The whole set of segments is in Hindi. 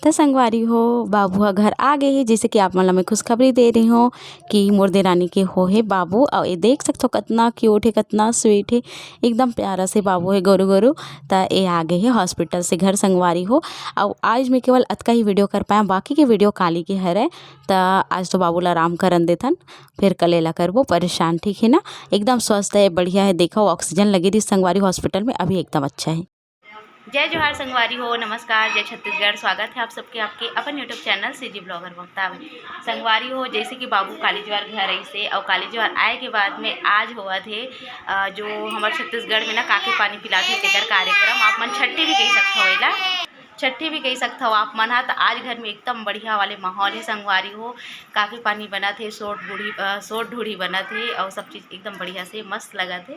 तो संगवारी हो बाबू ह घर आ गए हे, जैसे कि आप मन ला मैं खुशखबरी दे रही हूँ कि मोर देरानी के हो हे बाबू। और ये देख सकते हो कितना क्यूट है, कितना स्वीट है, एकदम प्यारा से बाबू है गोरू गोरू। तो ये आ गए है हॉस्पिटल से घर संगवारी हो। और आज मैं केवल अतका ही वीडियो कर पाया, बाकी के वीडियो काली के हरे। तो आज तो बाबू ला आराम करन देथन, फिर कल ला करबो परेशान, ठीक है ना। एकदम स्वस्थ है, बढ़िया है। देखो ऑक्सीजन लगी थी संगवारी हॉस्पिटल में, अभी एकदम अच्छा है। जय जोहार संगवारी हो, नमस्कार, जय छत्तीसगढ़। स्वागत है आप सबके आपके अपन यूट्यूब चैनल सीजी ब्लॉगर ममता में। संगवारी हो जैसे कि बाबू काली ज्वार घर आई से और काली ज्वार आए के बाद में आज हुआ थे जो हमारे छत्तीसगढ़ में ना काके पानी पिलाते तेकर कार्यक्रम। आप मन छट्टी भी कह सकते हो, एला छट्टी भी कह सकते हो आप मन। हाँ, तो आज घर में एकदम बढ़िया वाले माहौल है संगवारी हो। काके पानी बना थे, सोट ढूढ़ी बना थे और सब चीज़ एकदम बढ़िया से मस्त लगा थे।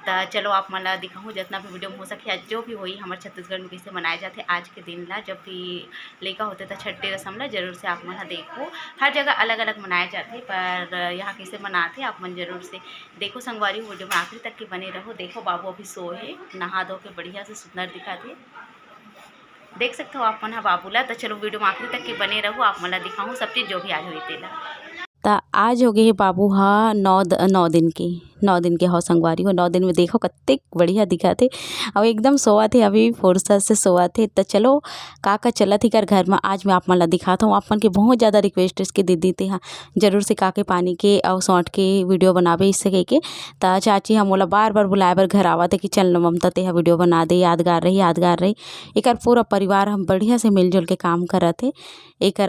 तो चलो आप मन ला दिखाऊँ जितना भी वीडियो में हो सके। आज जो भी हुई हमारे छत्तीसगढ़ में कैसे मनाए जाते आज के दिन ला, जब भी लड़का होते तो छठी रस्म ला जरूर से आप मन ला देखो। हर जगह अलग अलग मनाए जाते, पर यहाँ कैसे मनाते आप मन जरूर से देखो संगवारी। वीडियो में आखिरी तक के बने रहो। देखो बाबू अभी सोए, नहा धो के बढ़िया से सुंदर दिखाते, देख सकते हो आप मन हा बाबू ला। तो चलो वीडियो में आखिरी तक के बने रहो, आप मन ला दिखाऊँ सब चीज़ जो भी आज हुई तेला। तो आज हो गए है बाबू हा 9 दिन के हो संगवारी हो। 9 दिन में देखो कत्ते बढ़िया दिखा थे और एकदम सोआ थे, अभी फुर्सत से सोआ थे। तो चलो का चला थी कर घर में, आज मैं आप मन ला दिखाता हूँ। आप मन के बहुत ज़्यादा रिक्वेस्ट इसके दीदी थे, हाँ जरूर से काके पानी के और सौंठ के वीडियो बनावे इससे कह के। तो चाची हम मोला बार बार बुलाए बर घर आवा थे कि चल न ममता तेहा वीडियो बना दे, यादगार रही। एक पूरा परिवार हम बढ़िया से मिलजुल के काम करा थे। एक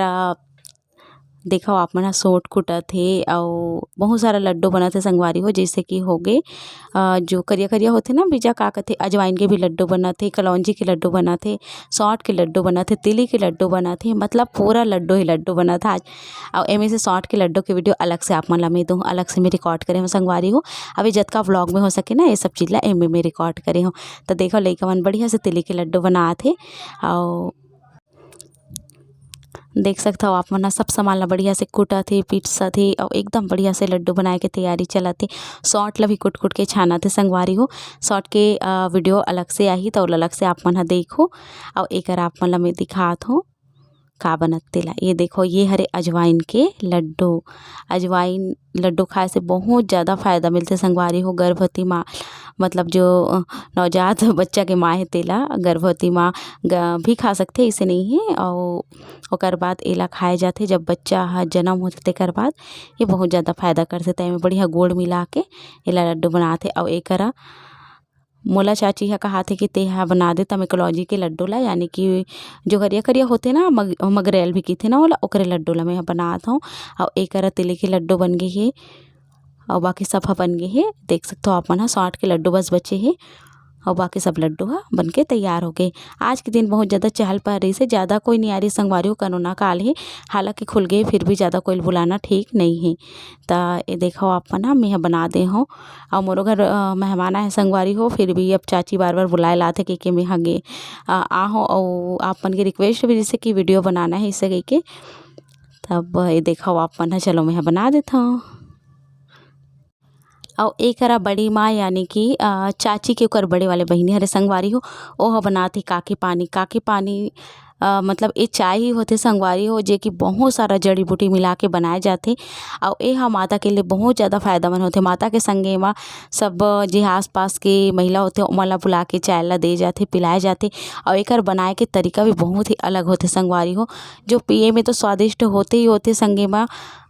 देखो आप मन सोट कुटा थे और बहुत सारा लड्डू बना थे संगवारी हो। जैसे कि हो गए जो करिया करिया होते ना बीजा का कहते, अजवाइन के भी लड्डू बना थे, कलौंजी के लड्डू बना थे, सौंठ के लड्डू बना थे, तिली के लड्डू बना थे, मतलब पूरा लड्डू ही लड्डू बना था आज। और एम से सौंठ के लड्डू के वीडियो अलग से आप मन ला मैं दूँ, अलग से मैं रिकॉर्ड करे हूँ संगवारी हो। अभी जतका व्लॉग में हो सके ना ये सब चीज़ ला एम में रिकॉर्ड करे हूँ। तो देखो लइका मन बढ़िया से तिली के लड्डू बना थे और देख सकते हो आप मन सब सामान ला बढ़िया से कुटा थे, पीसा थे और एकदम बढ़िया से लड्डू बनाए के तैयारी चला थे। सौंठ ला भी कुट कुट के छाना थे संगवारी हो। सौंठ के वीडियो अलग से आई तो अलग से आप मन देखो और एक आप मन ला मैं दिखात हूँ का बनत तेला। ये देखो ये हरे अजवाइन के लड्डू। अजवाइन लड्डू खाए से बहुत ज़्यादा फ़ायदा मिलते संगवारी हो। गर्भवती माँ मतलब जो नवजात बच्चा के माँ है तेला, गर्भवती माँ भी खा सकते, इसे नहीं है। और ओकर बाद एला खाए जाते जब बच्चा जन्म होते तेकर बाद। ये बहुत ज़्यादा फ़ायदा करते, तय में बढ़िया गुड़ मिला के एला लड्डू बनाते। और एकरा मोला चाची हा कहा थे कि तेहा बना दे तब कलौंजी के लड्डू ला, यानी कि जो करिया करिया होते ना मगरेल भी की थे ना ओला, ओकरे लड्डू ला मैं बनात हूँ। और एक तिले के लड्डू बन गए है और बाकी सब बन गए है। देख सकते हो आप मन 60 के लड्डू बस बचे हैं और बाकी सब लड्डू बन के तैयार हो गए। आज के दिन बहुत ज़्यादा चहल पहल से, ज़्यादा कोई नहीं आ रही संगवारी हो, कानूना काल है, हालांकि खुल गए फिर भी ज़्यादा कोई बुलाना ठीक नहीं है। तो ये देखो आप मन मैं बना दे हूँ और मोरो घर मेहमान आए संगवारी हो, फिर भी अब चाची बार बार बुलाए लाते कि मैं गे आ हो। और आप मन की रिक्वेस्ट भी जैसे कि वीडियो बनाना है इससे कह के, तब ये देखो आप मन चलो मैं बना देता हूँ। और एक बड़ी माँ यानी कि चाची के ओकर बड़े वाले बहिनी हरे संगवारी हो, ओह बनाती काके पानी। मतलब ये चाय ही होते संगवारी हो, जे कि बहुत सारा जड़ी बूटी मिला के बनाए जाते। और ये माता के लिए बहुत ज़्यादा फायदामंद होते। माता के संगे में सब जे आस पास के महिला होते ओमन ला बुला के चाय ला दे जाते, पिलाए जाते। और एक बनाए के तरीका भी बहुत ही अलग होते संगवारी हो, जो पिए में तो स्वादिष्ट होते ही होते, संगे में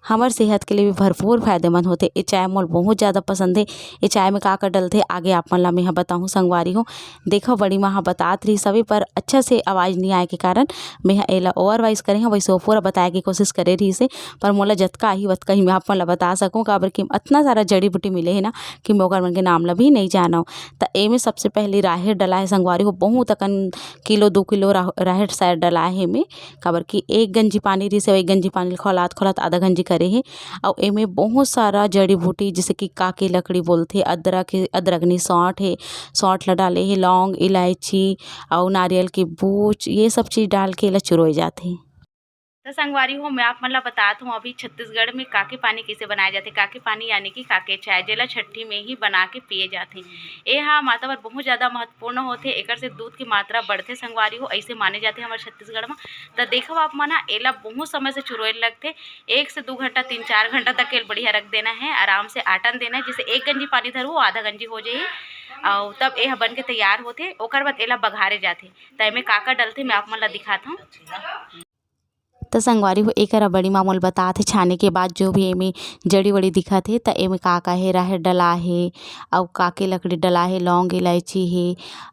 हमारे सेहत के लिए भी भरपूर फायदेमंद होते। ये चाय मोल बहुत ज़्यादा पसंद है। ये चाय में का डलते आगे आप मन ला मैं बताऊँ संगवारी हो। देखो बड़ी माँ बतात रही सभी, पर अच्छा से आवाज़ नहीं आए के कारण मैं एला ओवरवाइज करे हैं, वैसे पूरा बताए की कोशिश करे रही से। पर मोला जतका ही वतका ही मैं आप मन ला बता सकूँ, काबर कि इतना सारा जड़ी बूटी मिले है ना कि मैं ओकर मन के नाम ला भी नहीं जाना। तो ए में सबसे पहले राहेर डला है संगवारी हो, बहुत अकन किलो 2 किलो राहेर शायद डला है में, काबर कि 1 गंजी पानी रही से 1 गंजी पानी खोलात आधा गंजी करे है। और एमे बहुत सारा जड़ी बूटी जैसे कि काके लकड़ी बोलते, अदरक नहीं सौंठ है, सौंठ ला डाले है, लौंग इलायची और नारियल की बूच, ये सब चीज़ डाल के ला चुरोए जाते हैं। तो संगवारी हो मैं आप मतलब बतात हूँ अभी छत्तीसगढ़ में काके पानी कैसे बनाए जाते। काके पानी यानी कि काके चाय जेला छट्टी में ही बना के पिए जाते। ये हाँ माता बर बहुत ज़्यादा महत्वपूर्ण होते। एकर से दूध की मात्रा बढ़ते संगवारी हो ऐसे माने जाते हमारे छत्तीसगढ़ में। तो देखो आप मना एला बहुत समय से चुरोए लगते। 1 से 2 घंटा 3-4 घंटा तक एल बढ़िया रख देना है। आराम से आटन देना है। जैसे 1 गंजी पानी धरू आधा गंजी हो जाही और तब यह बन के तैयार होते। ओकर बाद एला बघारे जाते। तो एमे का डलते मैं आप मन ला दिखाता हूँ। तो संगवारी हो एकरा बड़ी मामूल बतात हे छाने के बाद जो भी एमे जड़ी वड़ी दिखत हे त एमे का हे राहेर डला हे अउ काके लकड़ी डला हे लौंग इलायची हे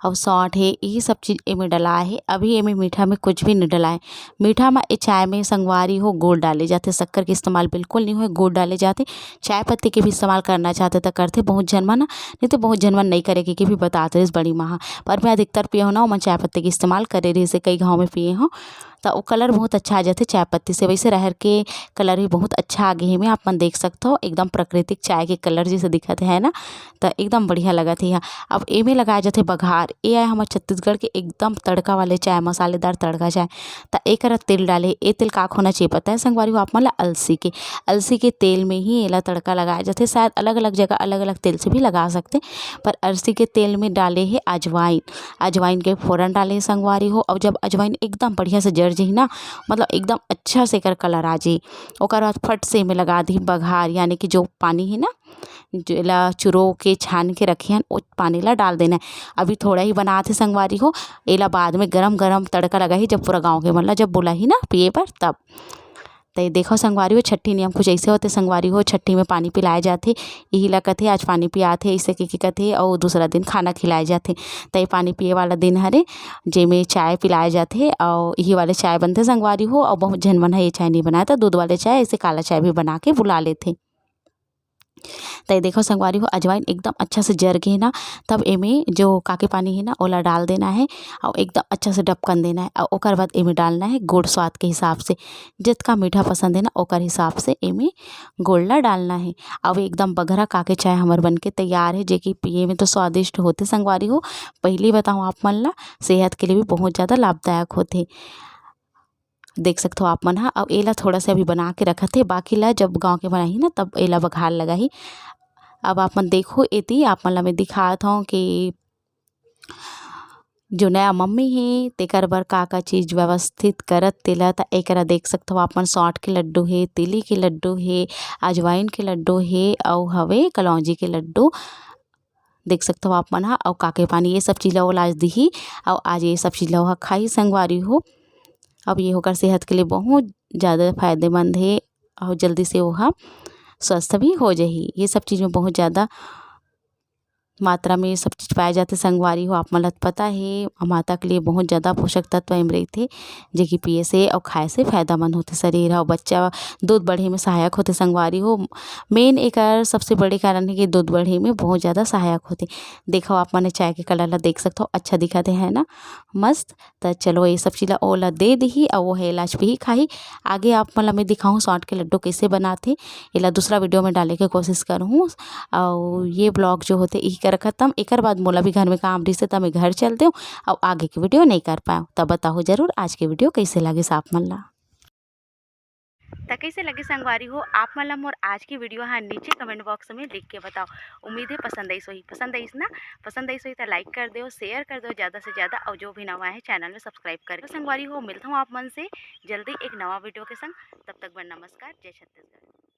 अउ सौंठ हे यही सब चीज़ एमे डला हे। अभी एमे मीठा में कुछ भी नहीं डला है। मीठा में ए चाय में संगवारी हो गुड़ डाले जाते। शक्कर के इस्तेमाल बिल्कुल नहीं हो गुड़ डाले जाते। चाय पत्ती के भी इस्तेमाल करना चाहते तो करते बहुत जन मन नहीं तो बहुत जन मन नहीं करेगी के भी बताते रहिस बड़ी माँ। पर मैं अधिकतर पिए हो ना मैं चाय पत्ती के इस्तेमाल करे रही से कई गाँव में पिए हो तो वो कलर बहुत अच्छा आ जाते चाय पत्ती से। वैसे रहर के कलर भी बहुत अच्छा आगे है में आप मन देख सकते हो एकदम प्राकृतिक चाय के कलर जैसे दिखत है ना तो एकदम बढ़िया लगत है। अब एमे लगाए जाते बघार। ये है हमारे छत्तीसगढ़ के एकदम तड़का वाले चाय मसालेदार तड़का चाय। तो एक तेल डाले ये तेल का होना चाहिए पता है संगवारी हो आप मन ला अलसी के तेल में ही एला तड़का लगाए जाते। शायद अलग अलग जगह अलग अलग तेल से भी लगा सकते पर अलसी के तेल में डाले है अजवाइन के फोरन डाले संगवारी हो। और जब अजवाइन एकदम बढ़िया से जड़ जी ना मतलब एकदम अच्छा से कर कलर आ जाई ओकर बाद फट से में लगा दी बघार यानी कि जो पानी है ना जेला चुरो के छान के रखे हन वो पानी ला डाल देना है। अभी थोड़ा ही बनाते संगवारी हो एला बाद में गरम गरम तड़का लगा ही जब पूरा गाँव के मतलब जब बुला ही ना पिए पर तब। तो ये देखो संगवारी हो छट्टी नियम कुछ ऐसे होते संगवारी हो छट्टी में पानी पिलाए जाते। यही ला कथे आज पानी पियाथे ऐसे के कथे और दूसरा दिन खाना खिलाए जाते। तो ये पानी पिए वाला दिन हरे जेमे चाय पिलाए जाते और यही वाले चाय बनते संगवारी हो। और बहुत झन मन है ये चाय नहीं बनाया था दूध वाले चाय ऐसे काला चाय भी बना के बुला लेते। तो ये देखो संगवारी हो अजवाइन एकदम अच्छा से जर गए ना तब एमे जो काके पानी है ना ओला डाल देना है और एकदम अच्छा से डबकन देना है। और ओकर बाद एमे डालना है गुड़ स्वाद के हिसाब से जितना मीठा पसंद है ना ओकर हिसाब से एमे गुड़ ला डालना है। अब एकदम बघरा काके चाय हमार बन के तैयार है जे कि पिए में तो स्वादिष्ट होते संगवारी हो। पहले बताऊँ आप मन ला सेहत के लिए भी बहुत ज़्यादा लाभदायक होते। देख सकते हो आप मन हा। अब एला थोड़ा सा अभी बना के रखत है बाकी ला जब गाँव के बनाही ना तब एला बघार लगाही। अब आप मन देखो एती आप मन ला मैं दिखात हूँ कि जो नया मम्मी है तेकर बर का चीज़ व्यवस्थित करत तेला त एकरा देख सकते हो आप मन सौंठ के लड्डू है तिली के लड्डू है अजवाइन के लड्डू है और हवे कलौंजी के लड्डू देख सकते हो आप मन हा। और काके पानी ये सब चीज़ ला आज दिही और आज ये सब चीज़ ला खाई संगवारी हो। अब ये होकर सेहत के लिए बहुत ज़्यादा फायदेमंद है और जल्दी से वह स्वस्थ भी हो जाही। ये सब चीज़ में बहुत ज़्यादा मात्रा में ये सब चीज़ पाए जाते संगवारी हो आप मन ला पता है माता के लिए बहुत ज़्यादा पोषक तत्व एम रही जे कि पिए से और खाए से फायदामंद होते शरीर और बच्चा दूध बढ़े में सहायक होते संगवारी हो। मेन एक सबसे बड़े कारण है कि दूध बढ़े में बहुत ज़्यादा सहायक होते। देखो आप मन चाय के कलर ला देख सकते हो अच्छा दिखाते है ना मस्त। तो चलो ये सब चीज़ ओला दे दी और वो है इलाज भी ही खाही। आगे आप मन ला मैं दिखाऊँ सौंठ के लड्डू कैसे बनाते एला दूसरा वीडियो में डाले के कोशिश करूँ। और ये ब्लॉग जो होते यही कर ख़त्म एकर बाद मोला भी घर में काम रही से तब मैं घर चलते हूँ और आगे की वीडियो नहीं कर पाऊँ तब बताओ जरूर आज के वीडियो कैसे लगे आप मन ला। तो कैसे लगे संगवारी हो आप मन ला मोर आज की वीडियो हाँ नीचे कमेंट बॉक्स में लिख के बताओ। उम्मीद है पसंद आई सोही पसंद आई सोही तो लाइक कर दो शेयर कर दो ज़्यादा से ज़्यादा और जो भी नवा है चैनल में सब्सक्राइब कर। संगवारी हो मिलता हूँ आप मन से जल्दी एक नवा वीडियो के संग। तब तक बर नमस्कार जय छत्तीसगढ़।